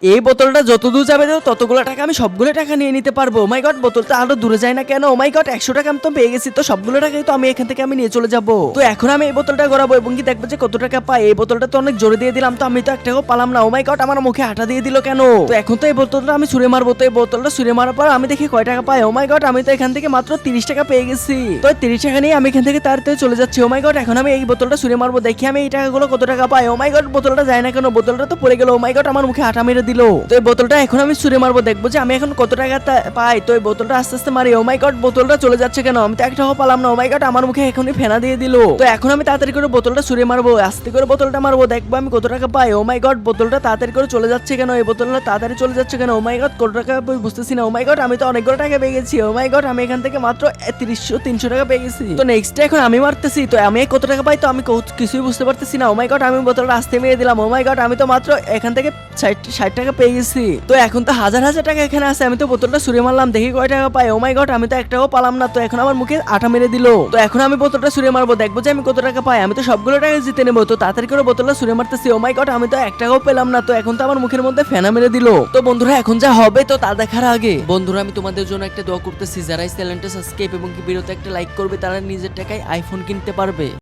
এই বোতলটা যত দূর যাবে ততগুলো টাকা আমি সবগুলো টাকা নিয়ে নিতে পারবো। ও মাই গড, বোতলটা আরো দূরে যায় না কেন? ও মাই গড, 100 টাকা আমি তো পেয়ে গেছি, তো সবগুলো টাকাই তো আমি এখান থেকে আমি নিয়ে চলে যাবো। তো এখন আমি এই বোতলটা গড়াবো এবং কি দেখবো যে কত টাকা পাই। এই বোতলটা তো অনেক জোরে দিয়ে দিলাম, তো আমি তো 1 টাকাও পালাম না। ও মাই গড, আমার মুখে আটা দিয়ে দিল কেন? তো এখন তো এই বোতলটা আমি ছুঁড়ে মারবো। তো এই বোতলটা ছুঁড়ে মারার পর আমি দেখি কয় টাকা পাই। ও মাই গড, আমি তো এখান থেকে মাত্র 30 টাকা পেয়ে গেছি। তো 30 টাকা নিয়ে আমি এখান থেকে তাড়াতাড়ি চলে যাচ্ছি। ও মাই গড, এখন আমি এই বোতলটা ছুঁড়ে মারবো, দেখি আমি এই টাকাগুলো কত টাকা পাই। ও মাই গড, বোতলটা যায় না কেন? বোতলটা তো পড়ে গেল। ও মাই গড, আমার মুখে আটা মেরে দিল। তো এই বোতলটা এখন আমি ছুঁড়ে মারবো, দেখবো যে আমি এখন কত টাকা পাই। তো এই বোতলটা আস্তে আস্তে মারি। ও মাই গড, বোতলটা চলে যাচ্ছে কেন? আমি তো 1 টাকাও পালাম না। ও মাই গড, আমার মুখে এখনই ফেনা দিয়ে দিল। তো এখন আমি তাড়াতাড়ি করে বোতলটা ছুঁড়ে মারবো, আস্তে করে বোতলটা মারবো, দেখবো আমি কত টাকা পাই। ও মাই গড, বোতলটা তাড়াতাড়ি করে চলে যাচ্ছে কেন? এই বোতলটা তাড়াতাড়ি চলে যাচ্ছে কেন? ও মাই গড, কত টাকা পাই বুঝতেছি না। ও মাই গড, আমি তো অনেকগুলো টাকা পেয়ে গেছি। ও মাই গড, আমি এখান থেকে মাত্র 300 টাকা পেয়ে গেছি। তো নেক্সট এখন আমি মারতেছি, তো আমি কত টাকা পাই তো আমি কিছুই বুঝতে পারতেছি না। ও মাই গড, আমি বোতলটা আস্তে মেরে দিলাম। ও মাই গড, আমি তো মাত্র এখান থেকে 60 টাকা পেয়ে গেছি। তো এখন তো হাজার হাজার টাকা এখানে আছে। আমি তো বোতলটা ছুঁড়ে মারলাম, দেখি কয় টাকা পাই। ও মাই গড, আমি তো 1 টাকাও পালাম না। তো এখন আমার মুখে আটা মেরে দিল। তো এখন আমি বোতলটা ছুঁড়ে মারবো, দেখবো যে আমি কত টাকা পাই। আমি তো সবগুলো টাকা জিতে নেবো। তো তাড়াতাড়ি করে বোতলটা ছুঁড়ে মারতেছি। ও মাই গড, আমি তো 1 টাকাও পেলাম না। তো এখন তো আমার মুখের মধ্যে ফেনা মেরে দিল। তো বন্ধুরা, এখন যা হবে তো তা দেখার আগে বন্ধুরা, আমি তোমাদের জন্য একটা দোয়া করতেছি, যারা এই চ্যানেলটা সাবস্ক্রাইব এবং কি ভিডিওতে একটা লাইক করবে তারা নিজের টাকায় আইফোন কিনতে পারবে।